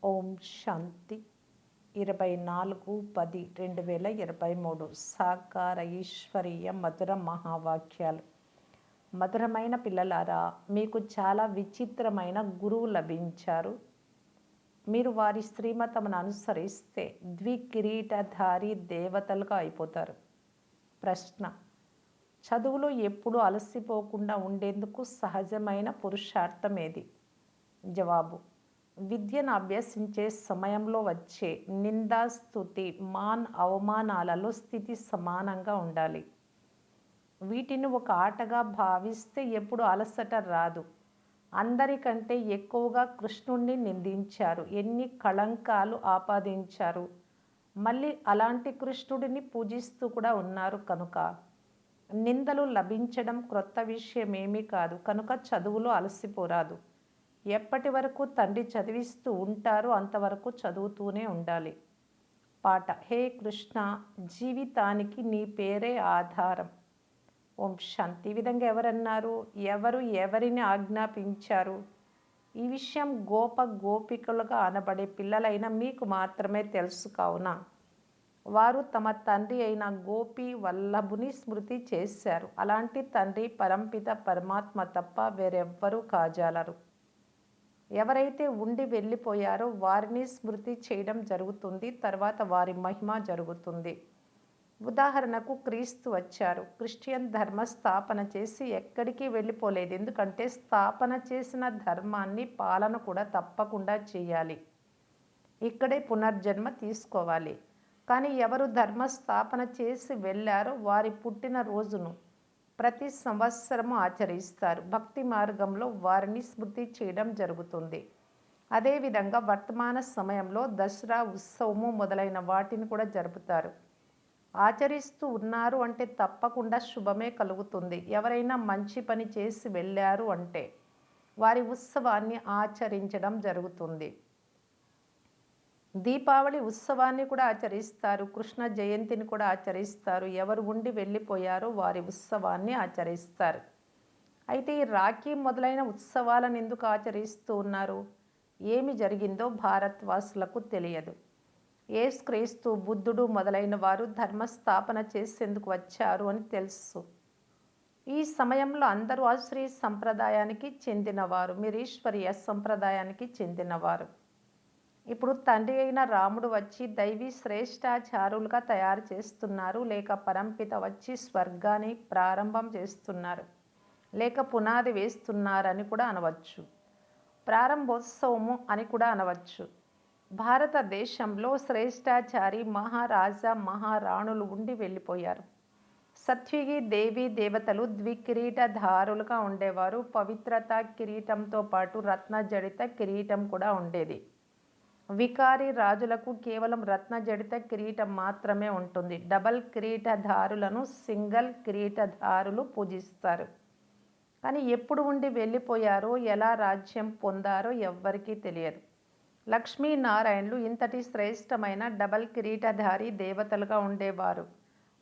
ఓం శాంతి 24/10/2023 సాకార ఈశ్వరీయ మధుర మహావాక్యాలు. మధురమైన పిల్లలారా, మీకు చాలా విచిత్రమైన గురువు లభించారు. మీరు వారి శ్రీమతమును అనుసరిస్తే ద్వికిరీటధారి దేవతలుగా అయిపోతారు. ప్రశ్న: చదువులో ఎప్పుడూ అలసిపోకుండా ఉండేందుకు సహజమైన పురుషార్థం ఏది? జవాబు: విద్యను అభ్యసించే సమయంలో వచ్చే నిందా, స్తుతి, అవమానాలలో స్థితి సమానంగా ఉండాలి. వీటిని ఒక ఆటగా భావిస్తే ఎప్పుడు అలసట రాదు. అందరికంటే ఎక్కువగా కృష్ణుణ్ణి నిందించారు, ఎన్ని కళంకాలు ఆపాదించారు. మళ్ళీ అలాంటి కృష్ణుడిని పూజిస్తూ కూడా ఉన్నారు కనుక నిందలు లభించడం క్రొత్త విషయమేమీ కాదు. కనుక చదువులో అలసిపోరాదు. ఎప్పటి వరకు తండ్రి చదివిస్తూ ఉంటారో అంతవరకు చదువుతూనే ఉండాలి. పాట: హే కృష్ణ, జీవితానికి నీ పేరే ఆధారం. ఓం శాంతి. ఈ విధంగా ఎవరన్నారు? ఎవరు ఎవరిని ఆజ్ఞాపించారు? ఈ విషయం గోపికలుగా అనబడే పిల్లలైన మీకు మాత్రమే తెలుసు. కావున వారు తమ తండ్రి అయిన గోపి వల్లభుని స్మృతి చేశారు. అలాంటి తండ్రి పరంపిత పరమాత్మ తప్ప వేరెవ్వరూ కాజాలరు. ఎవరైతే ఉండి వెళ్ళిపోయారో వారిని స్మృతి చేయడం జరుగుతుంది. తర్వాత వారి మహిమ జరుగుతుంది. ఉదాహరణకు క్రీస్తు వచ్చారు. క్రిస్టియన్ ధర్మ స్థాపన చేసి ఎక్కడికి వెళ్ళిపోలేదు. ఎందుకంటే స్థాపన చేసిన ధర్మాన్ని పాలన కూడా తప్పకుండా చేయాలి. ఇక్కడే పునర్జన్మ తీసుకోవాలి. కానీ ఎవరు ధర్మ స్థాపన చేసి వెళ్ళారో వారి పుట్టిన రోజును ప్రతి సంవత్సరము ఆచరిస్తారు. భక్తి మార్గంలో వారిని స్మృతి చేయడం జరుగుతుంది. అదేవిధంగా వర్తమాన సమయంలో దసరా ఉత్సవము మొదలైన వాటిని కూడా జరుపుతారు. ఆచరిస్తూ ఉన్నారు అంటే తప్పకుండా శుభమే కలుగుతుంది. ఎవరైనా మంచి పని చేసి వెళ్ళారు అంటే వారి ఉత్సవాన్ని ఆచరించడం జరుగుతుంది. దీపావళి ఉత్సవాన్ని కూడా ఆచరిస్తారు. కృష్ణ జయంతిని కూడా ఆచరిస్తారు. ఎవరు ఉండి వెళ్ళిపోయారో వారి ఉత్సవాన్ని ఆచరిస్తారు. అయితే ఈ రాఖీ మొదలైన ఉత్సవాలను ఎందుకు ఆచరిస్తూ ఉన్నారు? ఏమి జరిగిందో భారతవాసులకు తెలియదు. యేసుక్రీస్తు, బుద్ధుడు మొదలైన వారు ధర్మస్థాపన చేసేందుకు వచ్చారు అని తెలుసు. ఈ సమయంలో అందరూ అశ్రీ సంప్రదాయానికి చెందినవారు, మీరు ఈశ్వరీయ సంప్రదాయానికి చెందినవారు. ఇప్పుడు తండ్రి అయిన రాముడు వచ్చి దైవీ శ్రేష్టాచారులుగా తయారు చేస్తున్నారు, లేక పరంపిత వచ్చి స్వర్గాన్ని ప్రారంభం చేస్తున్నారు, లేక పునాది వేస్తున్నారని కూడా అనవచ్చు. ప్రారంభోత్సవము అని కూడా అనవచ్చు. భారతదేశంలో శ్రేష్టాచారి మహారాజా మహారాణులు ఉండి వెళ్ళిపోయారు. సత్విగి దేవీ దేవతలు ద్వికిరీటధారులుగా ఉండేవారు. పవిత్రత కిరీటంతో పాటు రత్నజడిత కిరీటం కూడా ఉండేది. వికారి రాజులకు కేవలం రత్నజడిత కిరీటం మాత్రమే ఉంటుంది. డబల్ కిరీటధారులను సింగిల్ కిరీటధారులు పూజిస్తారు. కానీ ఎప్పుడు ఉండి వెళ్ళిపోయారో, ఎలా రాజ్యం పొందారో ఎవ్వరికీ తెలియదు. లక్ష్మీనారాయణులు ఇంతటి శ్రేష్టమైన డబల్ కిరీటధారి దేవతలుగా ఉండేవారు.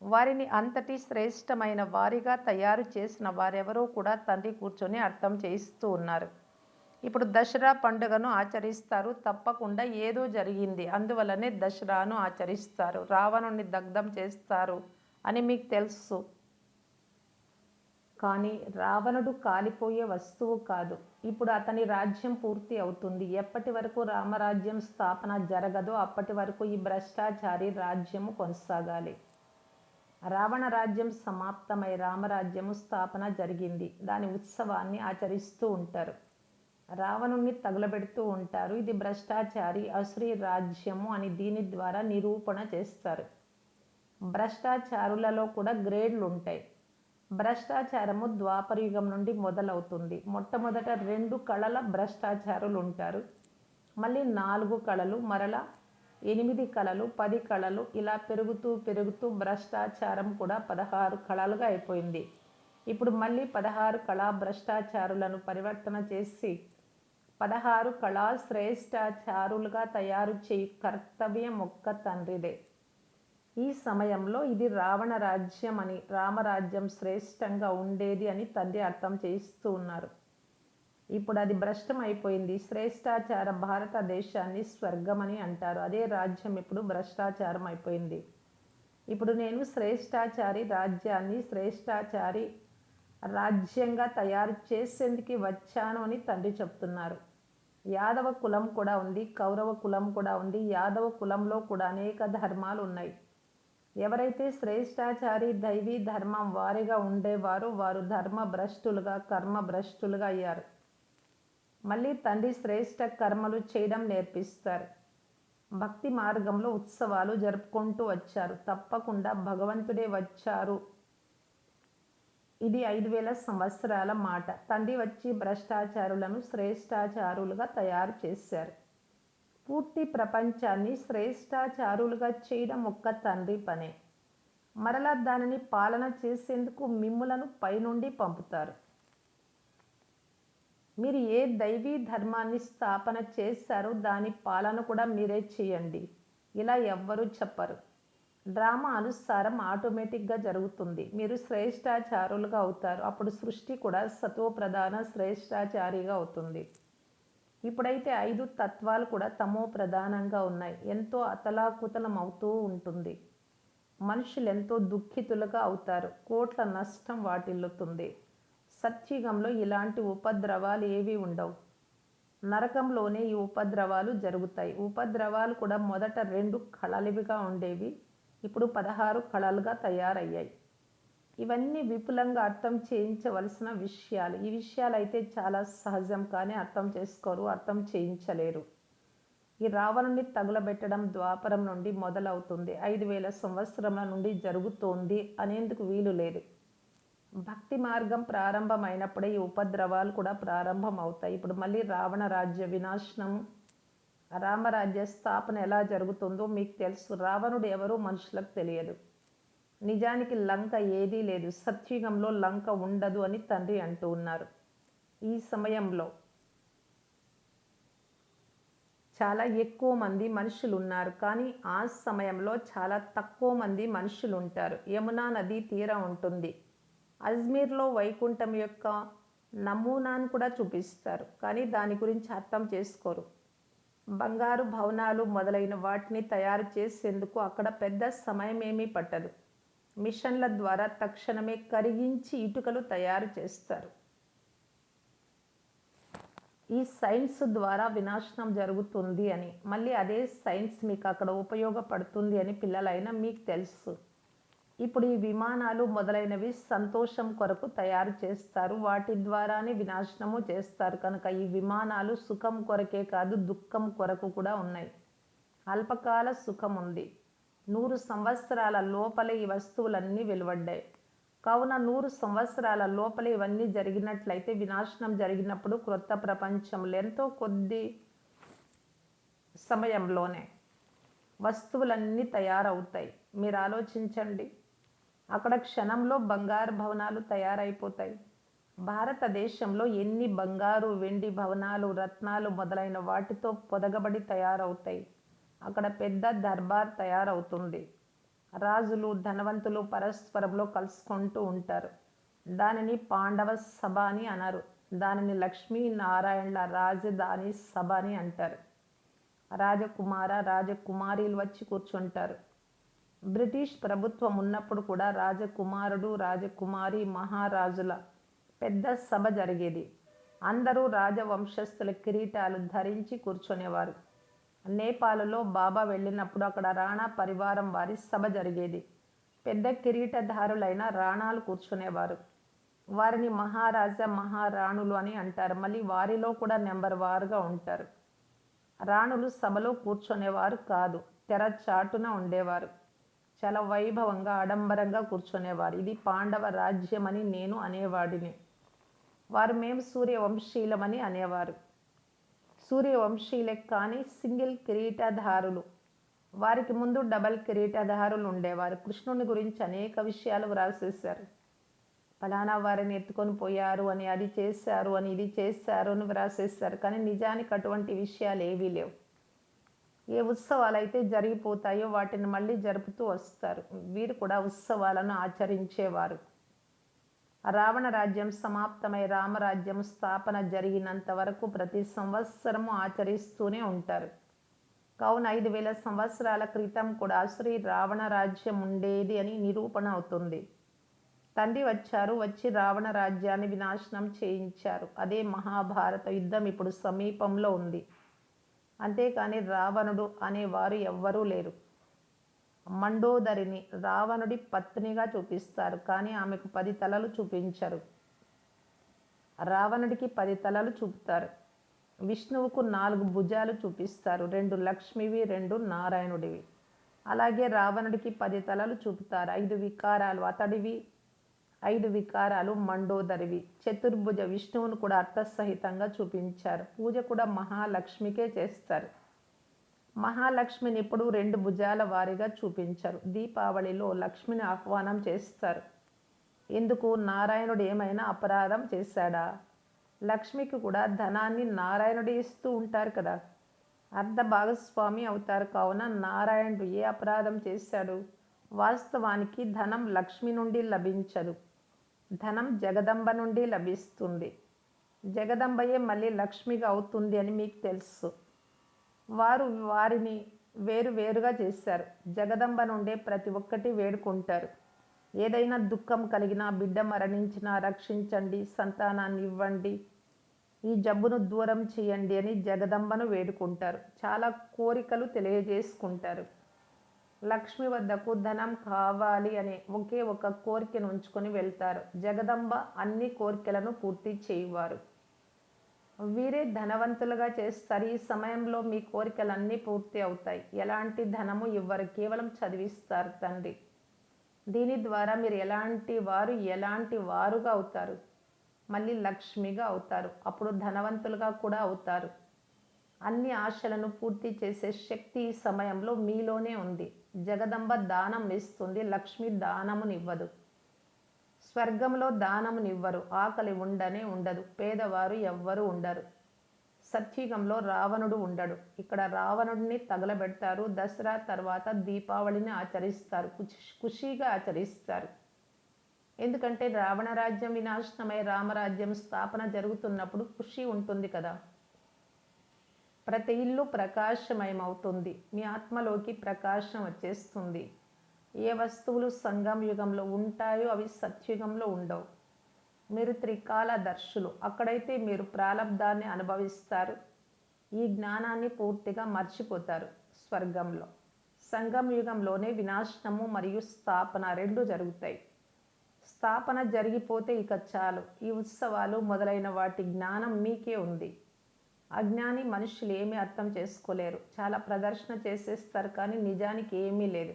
వారిని అంతటి శ్రేష్టమైన వారిగా తయారు చేసిన వారెవరో కూడా తండ్రి కూర్చొని అర్థం చేయిస్తూ ఉన్నారు. ఇప్పుడు దసరా పండుగను ఆచరిస్తారు. తప్పకుండా ఏదో జరిగింది, అందువల్లనే దసరాను ఆచరిస్తారు. రావణుని దగ్ధం చేస్తారు అని మీకు తెలుసు. కానీ రావణుడు కాలిపోయే వస్తువు కాదు. ఇప్పుడు అతని రాజ్యం పూర్తి అవుతుంది. ఎప్పటి వరకు రామరాజ్యం స్థాపన జరగదో అప్పటి వరకు ఈ భ్రష్టాచారి రాజ్యము కొనసాగాలి. రావణ రాజ్యం సమాప్తమై రామరాజ్యము స్థాపన జరిగింది. దాని ఉత్సవాన్ని ఆచరిస్తూ ఉంటారు. రావణుణ్ణి తగులబెడుతూ ఉంటారు. ఇది భ్రష్టాచారి అసురీ రాజ్యము అని దీని ద్వారా నిరూపణ చేస్తారు. భ్రష్టాచారులలో కూడా గ్రేడ్లు ఉంటాయి. భ్రష్టాచారము ద్వాపరయుగం నుండి మొదలవుతుంది. మొట్టమొదట 2 కళల భ్రష్టాచారులు ఉంటారు. మళ్ళీ 4 కళలు, మరలా 8 కళలు, 10 కళలు, ఇలా పెరుగుతూ పెరుగుతూ భ్రష్టాచారం కూడా 16 కళలుగా అయిపోయింది. ఇప్పుడు మళ్ళీ 16 కళా భ్రష్టాచారులను పరివర్తన చేసి 16 కళా శ్రేష్టాచారులుగా తయారు చేయి కర్తవ్యం ఒక్క తండ్రిదే. ఈ సమయంలో ఇది రావణ రాజ్యం అని, రామరాజ్యం శ్రేష్టంగా ఉండేది అని తండ్రి అర్థం చేయిస్తూ ఉన్నారు. ఇప్పుడు అది భ్రష్టం అయిపోయింది. శ్రేష్టాచార భారతదేశాన్ని స్వర్గమని అంటారు. అదే రాజ్యం ఇప్పుడు భ్రష్టాచారం అయిపోయింది. ఇప్పుడు నేను శ్రేష్టాచారి రాజ్యాన్ని శ్రేష్టాచారి రాజ్యంగా తయారు చేసేందుకు వచ్చాను అని తండ్రి చెప్తున్నారు. యాదవ కులం కూడా ఉంది, కౌరవ కులం కూడా ఉంది. యాదవ కులంలో కూడా అనేక ధర్మాలు ఉన్నాయి. ఎవరైతే శ్రేష్టాచారి దైవీ ధర్మం వారిగా ఉండేవారో వారు ధర్మ భ్రష్టులుగా కర్మ భ్రష్టులుగా అయ్యారు. మళ్ళీ తండ్రి శ్రేష్ట కర్మలు చేయడం నేర్పిస్తారు. భక్తి మార్గంలో ఉత్సవాలు జరుపుకుంటూ వచ్చారు. తప్పకుండా భగవంతుడే వచ్చారు. ఇది 5000 సంవత్సరాల మాట. తండ్రి వచ్చి భ్రష్టాచారులను శ్రేష్టాచారులుగా తయారు చేశారు. పూర్తి ప్రపంచాన్ని శ్రేష్టాచారులుగా చేయడం ఒక్క తండ్రి పనే. మరలా దానిని పాలన చేసేందుకు మిమ్ములను పైనుండి పంపుతారు. మీరు ఏ దైవీ ధర్మాన్ని స్థాపన చేశారో దాని పాలన కూడా మీరే చేయండి. ఇలా ఎవ్వరూ చెప్పరు. డ్రామా అనుసారం ఆటోమేటిక్గా జరుగుతుంది. మీరు శ్రేష్టాచారులుగా అవుతారు. అప్పుడు సృష్టి కూడా సతోప్రధాన శ్రేష్టాచారిగా అవుతుంది. ఇప్పుడైతే 5 తత్వాలు కూడా తమో ప్రధానంగా ఉన్నాయి. ఎంతో అతలాకుతలం అవుతూ ఉంటుంది. మనుషులు ఎంతో దుఃఖితులుగా అవుతారు. కోట్ల నష్టం వాటిల్లుతుంది. సత్యుగంలో ఇలాంటి ఉపద్రవాలు ఏవీ ఉండవు. నరకంలోనే ఈ ఉపద్రవాలు జరుగుతాయి. ఉపద్రవాలు కూడా మొదట 2 కళలుగా ఉండేవి. ఇప్పుడు 16 కళలుగా తయారయ్యాయి. ఇవన్నీ విపులంగా అర్థం చేయించవలసిన విషయాలు. ఈ విషయాలు అయితే చాలా సహజం, కానీ అర్థం చేసుకోరు, అర్థం చేయించలేరు. ఈ రావణుని తగులబెట్టడం ద్వాపరం నుండి మొదలవుతుంది. 5000 సంవత్సరముల నుండి జరుగుతోంది అనేందుకు వీలు లేదు. భక్తి మార్గం ప్రారంభమైనప్పుడే ఈ ఉపద్రవాలు కూడా ప్రారంభం అవుతాయి. ఇప్పుడు మళ్ళీ రావణ రాజ్య వినాశనము, రామరాజ్య స్థాపన ఎలా జరుగుతుందో మీకు తెలుసు. రావణుడు ఎవరో మనుషులకు తెలియదు. నిజానికి లంక ఏదీ లేదు. సత్యుగంలో లంక ఉండదు అని తండ్రి అంటూ ఉన్నారు. ఈ సమయంలో చాలా ఎక్కువ మంది మనుషులు ఉన్నారు, కానీ ఆ సమయంలో చాలా తక్కువ మంది మనుషులు ఉంటారు. యమునా నది తీరం ఉంటుంది. అజ్మీర్లో వైకుంఠం యొక్క నమూనాను కూడా చూపిస్తారు, కానీ దాని గురించి అర్థం చేసుకోరు. బంగారు భవనాలు మొదలైన వాటిని తయారు చేసేందుకు అక్కడ పెద్ద సమయం ఏమీ పట్టదు. మిషన్ల ద్వారా తక్షణమే కరిగించి ఇటుకలు తయారు చేస్తారు. ఈ సైన్స్ ద్వారా వినాశనం జరుగుతుంది అని, మళ్ళీ అదే సైన్స్ మీకు అక్కడ ఉపయోగపడుతుంది అని పిల్లలైనా మీకు తెలుసు. ఇప్పుడు ఈ విమానాలు మొదలైనవి సంతోషం కొరకు తయారు చేస్తారు. వాటి ద్వారానే వినాశనము చేస్తారు. కనుక ఈ విమానాలు సుఖం కొరకే కాదు, దుఃఖం కొరకు కూడా ఉన్నాయి. అల్పకాల సుఖం ఉంది. 100 సంవత్సరాల లోపలే ఈ వస్తువులన్నీ వెలువడ్డాయి. కావున 100 సంవత్సరాల లోపలే ఇవన్నీ జరిగినట్లయితే వినాశనం జరిగినప్పుడు క్రొత్త ప్రపంచంలో ఎంతో కొద్ది సమయంలోనే వస్తువులన్నీ తయారవుతాయి. మీరు ఆలోచించండి. అక్కడ క్షణంలో బంగారు భవనాలు తయారైపోతాయి. భారతదేశంలో ఎన్ని బంగారు వెండి భవనాలు, రత్నాలు మొదలైన వాటితో పొదగబడి తయారవుతాయి. అక్కడ పెద్ద దర్బార్ తయారవుతుంది. రాజులు ధనవంతులు పరస్పరంలో కలుసుకుంటూ ఉంటారు. దానిని పాండవ సభ అని అనరు. దానిని లక్ష్మీనారాయణల రాజధాని సభ అని అంటారు. రాజకుమార రాజకుమారీలు వచ్చి కూర్చుంటారు. బ్రిటిష్ ప్రభుత్వం ఉన్నప్పుడు కూడా రాజకుమారుడు రాజకుమారి మహారాజుల పెద్ద సభ జరిగేది. అందరూ రాజవంశస్థుల కిరీటాలు ధరించి కూర్చునేవారు. నేపాల్లో బాబా వెళ్ళినప్పుడు అక్కడ రాణా పరివారం వారి సభ జరిగేది. పెద్ద కిరీటధారులైన రాణాలు కూర్చునేవారు. వారిని మహారాజా మహారాణులు అని అంటారు. మళ్ళీ వారిలో కూడా నెంబర్ వారుగా ఉంటారు. రాణులు సభలో కూర్చునేవారు కాదు, తెర చాటున ఉండేవారు. చాలా వైభవంగా ఆడంబరంగా కూర్చునేవారు. ఇది పాండవ రాజ్యం అని నేను అనేవాడిని. వారు మేము సూర్యవంశీయులమని అనేవారు. సూర్యవంశీయులే కానీ సింగిల్ కిరీటధారులు. వారికి ముందు డబల్ కిరీటధారులు ఉండేవారు. కృష్ణుని గురించి అనేక విషయాలు వ్రాసేశారు. ఫలానా వారిని ఎత్తుకొని పోయారు అని, అది చేశారు అని, ఇది చేశారు అని వ్రాసేశారు. కానీ నిజానికి అటువంటి విషయాలు ఏవీ లేవు. ఏ ఉత్సవాలు అయితే జరిగిపోతాయో వాటిని మళ్ళీ జరుపుతూ వస్తారు. వీరు కూడా ఉత్సవాలను ఆచరించేవారు. రావణ రాజ్యం సమాప్తమై రామరాజ్యం స్థాపన జరిగినంత వరకు ప్రతి సంవత్సరము ఆచరిస్తూనే ఉంటారు. కావున 5000 సంవత్సరాల క్రితం కూడా శ్రీ రావణ రాజ్యం ఉండేది అని నిరూపణ అవుతుంది. తండ్రి వచ్చారు, వచ్చి రావణ రాజ్యాన్ని వినాశనం చేయించారు. అదే మహాభారత యుద్ధం ఇప్పుడు సమీపంలో ఉంది. అంతేకాని రావణుడు అనేవారు ఎవ్వరూ లేరు. మండోదరిని రావణుడి పత్నిగా చూపిస్తారు, కానీ ఆమెకు 10 తలలు చూపించరు. రావణుడికి 10 తలలు చూపుతారు. విష్ణువుకు 4 భుజాలు చూపిస్తారు, 2 లక్ష్మివి, 2 నారాయణుడివి. అలాగే రావణుడికి 10 తలలు చూపుతారు, 5 వికారాలు అతడివి, 5 వికారాలు మండోదరివి. చతుర్భుజ విష్ణువును కూడా అర్థసహితంగా చూపించారు. పూజ కూడా మహాలక్ష్మికే చేస్తారు. మహాలక్ష్మిని ఇప్పుడు 2 భుజాల వారిగా చూపించరు. దీపావళిలో లక్ష్మిని ఆహ్వానం చేస్తారు. ఎందుకు? నారాయణుడు ఏమైనా అపరాధం చేశాడా? లక్ష్మికి కూడా ధనాన్ని నారాయణుడు ఇస్తూ ఉంటారు కదా. అర్ధ భాగస్వామి అవుతారు. కావున నారాయణుడు ఏ అపరాధం చేశాడు? వాస్తవానికి ధనం లక్ష్మి నుండి లభించదు. ధనం జగదంబ నుండి లభిస్తుంది. జగదంబయే మళ్ళీ లక్ష్మిగా అవుతుంది అని మీకు తెలుసు. వారు వారిని వేరు వేరుగా చేశారు. జగదంబ నుండే ప్రతి ఒక్కటి వేడుకుంటారు. ఏదైనా దుఃఖం కలిగినా, బిడ్డ మరణించినా రక్షించండి, సంతానాన్ని ఇవ్వండి, ఈ జబ్బును దూరం చేయండి అని జగదంబను వేడుకుంటారు. చాలా కోరికలు తెలియజేసుకుంటారు. లక్ష్మి వద్దకు ధనం కావాలి అనే ఒకే ఒక కోరికను ఉంచుకొని వెళ్తారు. జగదంబ అన్ని కోరికలను పూర్తి చేయువారు. వీరే ధనవంతులుగా చేస్తారు. ఈ సమయంలో మీ కోరికలన్నీ పూర్తి అవుతాయి. ఎలాంటి ధనము ఇవ్వరు, కేవలం చదివిస్తారు తండ్రి. దీని ద్వారా మీరు ఎలాంటి వారుగా అవుతారు, మళ్ళీ లక్ష్మిగా అవుతారు. అప్పుడు ధనవంతులుగా కూడా అవుతారు. అన్ని ఆశలను పూర్తి చేసే శక్తి ఈ సమయంలో మీలోనే ఉంది. జగదంబ దానం ఇస్తుంది, లక్ష్మి దానమునివ్వదు. స్వర్గంలో దానమునివ్వరు, ఆకలి ఉండనే ఉండదు, పేదవారు ఎవ్వరూ ఉండరు. సత్యుగంలో రావణుడు ఉండడు. ఇక్కడ రావణుడిని తగలబెడతారు. దసరా తర్వాత దీపావళిని ఆచరిస్తారు, ఖుషీగా ఆచరిస్తారు. ఎందుకంటే రావణ రాజ్యం వినాశనమై రామరాజ్యం స్థాపన జరుగుతున్నప్పుడు ఖుషి ఉంటుంది కదా. ప్రతి ఇల్లు ప్రకాశమయమవుతుంది. మీ ఆత్మలోకి ప్రకాశం వచ్చేస్తుంది. ఏ వస్తువులు సంగమ యుగంలో ఉంటాయో అవి సత్యుగంలో ఉండవు. మీరు త్రికాలదర్శులు. అక్కడైతే మీరు ప్రాలబ్ధాన్ని అనుభవిస్తారు. ఈ జ్ఞానాన్ని పూర్తిగా మర్చిపోతారు. స్వర్గంలో సంగమ యుగంలోనే వినాశనము మరియు స్థాపన రెండు జరుగుతాయి. స్థాపన జరిగిపోతే ఇక చాలు. ఈ ఉత్సవాలు మొదలైన వాటి జ్ఞానం మీకే ఉంది. అజ్ఞాని మనుషులు ఏమీ అర్థం చేసుకోలేరు. చాలా ప్రదర్శన చేసేస్తారు, కానీ నిజానికి ఏమీ లేదు.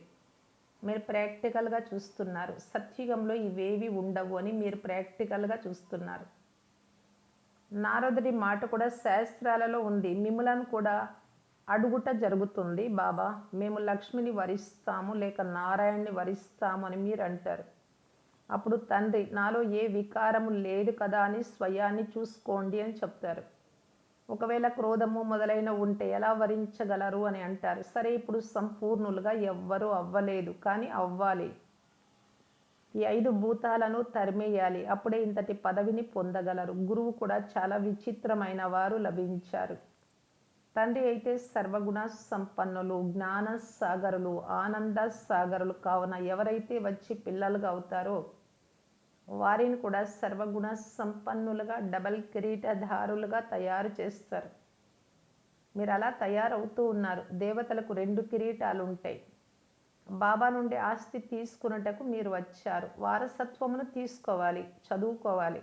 మీరు ప్రాక్టికల్గా చూస్తున్నారు. సత్యుగంలో ఇవేవి ఉండవు అని మీరు ప్రాక్టికల్గా చూస్తున్నారు. నారదుడి మాట కూడా శాస్త్రాలలో ఉంది. మిమ్ములను కూడా అడుగుట జరుగుతుంది, బాబా మేము లక్ష్మిని వరిస్తాము లేక నారాయణ్ణి వరిస్తాము అని మీరు అంటారు. అప్పుడు తండ్రి నాలో ఏ వికారము లేదు కదా అని స్వయాన్ని చూసుకోండి అని చెప్తారు. ఒకవేళ క్రోధము మొదలైన ఉంటే ఎలా వరించగలరు అని అంటారు. సరే, ఇప్పుడు సంపూర్ణులుగా ఎవ్వరూ అవ్వలేదు, కానీ అవ్వాలి. ఈ 5 భూతాలను తరిమేయాలి. అప్పుడే ఇంతటి పదవిని పొందగలరు. గురువు కూడా చాలా విచిత్రమైన వారు లభించారు. తండ్రి అయితే సర్వగుణ సంపన్నులు, జ్ఞాన సాగరులు, ఆనంద సాగరులు. కావున ఎవరైతే వచ్చి పిల్లలుగా అవుతారో వారిని కూడా సర్వగుణ సంపన్నులుగా, డబల్ కిరీటధారులుగా తయారు చేస్తారు. మీరు అలా తయారవుతూ ఉన్నారు. దేవతలకు 2 కిరీటాలు ఉంటాయి. బాబా నుండి ఆస్తి తీసుకున్నటకు మీరు వచ్చారు. వారసత్వమును తీసుకోవాలి, చదువుకోవాలి.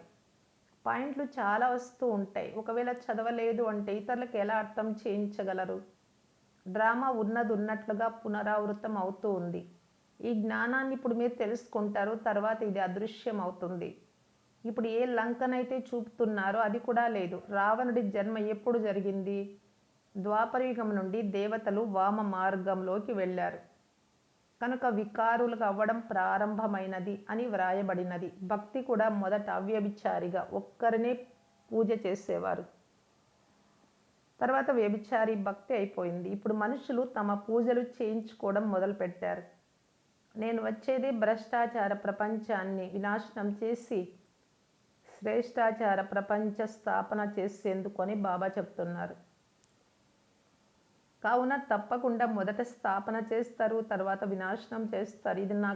పాయింట్లు చాలా వస్తూ ఉంటాయి. ఒకవేళ చదవలేదు అంటే ఇతరులకు ఎలా అర్థం చేయించగలరు? డ్రామా ఉన్నది ఉన్నట్లుగా పునరావృతం అవుతూ ఉంది. ఈ జ్ఞానాన్ని ఇప్పుడు మీరు తెలుసుకుంటారు. తర్వాత ఇది అదృశ్యం అవుతుంది. ఇప్పుడు ఏ లంకనైతే చూపుతున్నారో అది కూడా లేదు. రావణుడి జన్మ ఎప్పుడు జరిగింది? ద్వాపరయుగం నుండి దేవతలు వామ మార్గంలోకి వెళ్ళారు కనుక వికారులుగా అవ్వడం ప్రారంభమైనది అని వ్రాయబడినది. భక్తి కూడా మొదట అవ్యభిచారిగా ఒక్కరినే పూజ చేసేవారు. తర్వాత వ్యభిచారి భక్తి అయిపోయింది. ఇప్పుడు మనుషులు తమ పూజలు చేయించుకోవడం మొదలుపెట్టారు. నేను వచ్చేది భ్రష్టాచార ప్రపంచాన్ని వినాశనం చేసి శ్రేష్టాచార ప్రపంచ స్థాపన చేసేందుకొని బాబా చెప్తున్నారు. కావున తప్పకుండా మొదట స్థాపన చేస్తారు, తర్వాత వినాశనం చేస్తారు. ఇది నా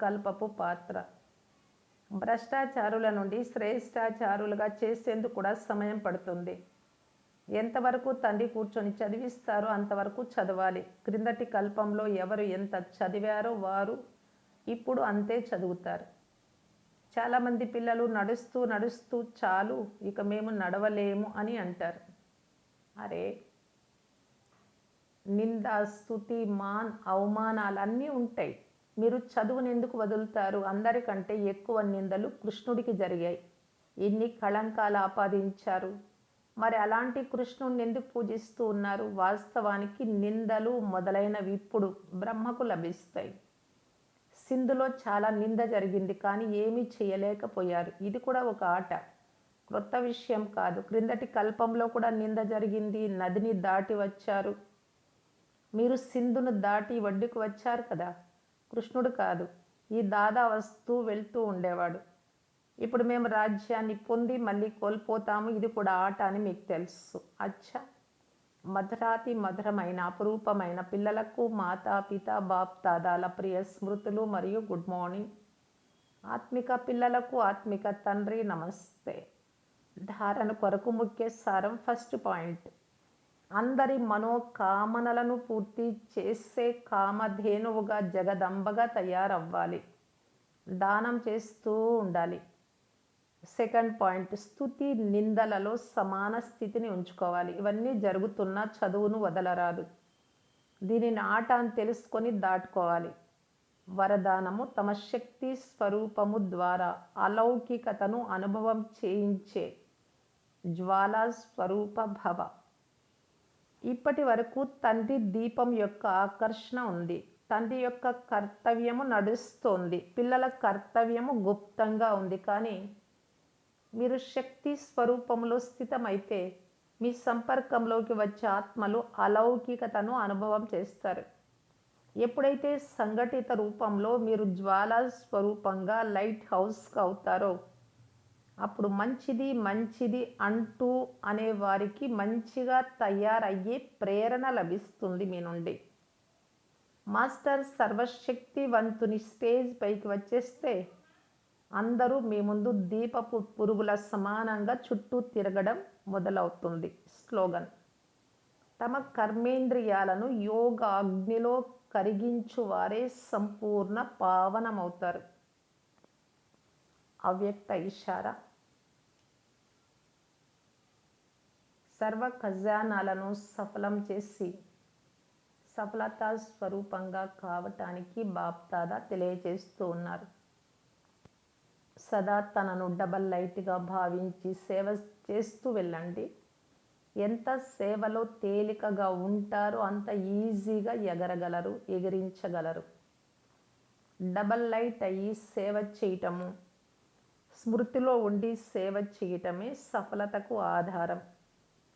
కల్పపు పాత్ర. భ్రష్టాచారుల నుండి శ్రేష్టాచారులుగా చేసేందుకు కూడా సమయం పడుతుంది. ఎంతవరకు తండ్రి కూర్చొని చదివిస్తారో అంతవరకు చదవాలి. క్రిందటి కల్పంలో ఎవరు ఎంత చదివారో వారు ఇప్పుడు అంతే చదువుతారు. చాలామంది పిల్లలు నడుస్తూ నడుస్తూ చాలు, ఇక మేము నడవలేము అని అంటారు. అరే, నింద, స్తుతి, అవమానాలు అన్నీ ఉంటాయి. మీరు చదువుని ఎందుకు వదులుతారు? అందరికంటే ఎక్కువ నిందలు కృష్ణుడికి జరిగాయి. ఎన్ని కళంకాలు ఆపాదించారు. మరి అలాంటి కృష్ణుడిని ఎందుకు పూజిస్తూ ఉన్నారు? వాస్తవానికి నిందలు మొదలైనవి ఇప్పుడు బ్రహ్మకు లభిస్తాయి. సింధులో చాలా నింద జరిగింది, కానీ ఏమీ చేయలేకపోయారు. ఇది కూడా ఒక ఆట, క్రొత్త విషయం కాదు. క్రిందటి కల్పంలో కూడా నింద జరిగింది. నదిని దాటి వచ్చారు. మీరు సింధును దాటి ఒడ్డుకు వచ్చారు కదా. కృష్ణుడు కాదు, ఈ దాదా వస్తూ వెళ్తూ ఉండేవాడు. ఇప్పుడు మేము రాజ్యాన్ని పొంది మళ్ళీ కోల్పోతాము. ఇది కూడా ఆట అని మీకు తెలుసు. అచ్చా, మధురాతి మధురమైన అపురూపమైన పిల్లలకు మాతా పిత బాప్ దాదాల ప్రియ స్మృతులు మరియు గుడ్ మార్నింగ్. ఆత్మిక పిల్లలకు ఆత్మిక తండ్రి నమస్తే. ధారణ కొరకు ముఖ్య సారం. ఫస్ట్ పాయింట్, అందరి మనోకామనలను పూర్తి చేసే కామధేనువుగా జగదంబగా తయారవ్వాలి. దానం చేస్తూ ఉండాలి. సెకండ్ పాయింట్, స్తుతి నిందలలో సమాన స్థితిని ఉంచుకోవాలి. ఇవన్నీ జరుగుతున్నా చదువును వదలరాదు. దీనిని ఆట అని తెలుసుకొని దాటుకోవాలి. వరదానము, తమ శక్తి స్వరూపము ద్వారా అలౌకికతను అనుభవం చేయించే జ్వాలా స్వరూప భవ. ఇప్పటి వరకు తండ్రి దీపం యొక్క ఆకర్షణ ఉంది. తండ్రి యొక్క కర్తవ్యము నడుస్తోంది. పిల్లల కర్తవ్యము గుప్తంగా ఉంది. కానీ మీరు శక్తి స్వరూపంలో స్థితమైతే మీ సంపర్కంలోకి వచ్చే ఆత్మలు అలౌకికతను అనుభవం చేస్తారు. ఎప్పుడైతే సంఘటిత రూపంలో మీరు జ్వాలా స్వరూపంగా లైట్ హౌస్గా అవుతారో అప్పుడు మంచిది మంచిది అంటూ అనే వారికి మంచిగా తయారయ్యే ప్రేరణ లభిస్తుంది మీ నుండి. మాస్టర్ సర్వశక్తివంతుని స్టేజ్ పైకి వచ్చేస్తే అందరూ మీ ముందు దీపపు పురుగుల సమానంగా చుట్టూ తిరగడం మొదలవుతుంది. స్లోగన్, తమ కర్మేంద్రియాలను యోగ అగ్నిలో కరిగించువారే సంపూర్ణ పావనమవుతారు. అవ్యక్త ఇషారా, సర్వ ఖజానాలను సఫలం చేసి సఫలతా స్వరూపంగా కావటానికి బాప్ దాదా తెలియజేస్తూ ఉన్నారు. సదా తనను డబల్ లైట్గా భావించి సేవ చేస్తూ వెళ్ళండి. ఎంత సేవలో తేలికగా ఉంటారో అంత ఈజీగా ఎగరగలరు, ఎగిరించగలరు. డబల్ లైట్ అయ్యి సేవ చేయటము, స్మృతిలో ఉండి సేవ చేయటమే సఫలతకు ఆధారం.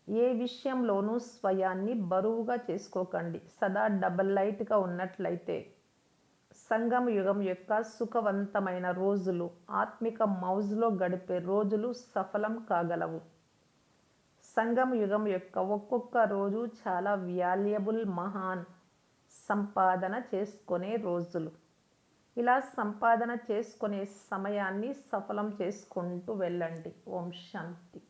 ఏ విషయంలోనూ స్వయాన్ని బరువుగా చేసుకోకండి. సదా డబల్ లైట్గా ఉన్నట్లయితే సంగమ యుగం యొక్క సుఖవంతమైన రోజులు, ఆత్మిక మౌజ్లో గడిపే రోజులు సఫలం కాగలవు. సంగమ యుగం యొక్క ఒక్కొక్క రోజు చాలా వాల్యుబుల్, మహాన్ సంపాదన చేసుకునే రోజులు. ఇలా సంపాదన చేసుకునే సమయాన్ని సఫలం చేసుకుంటూ వెళ్ళండి. ఓం శాంతి.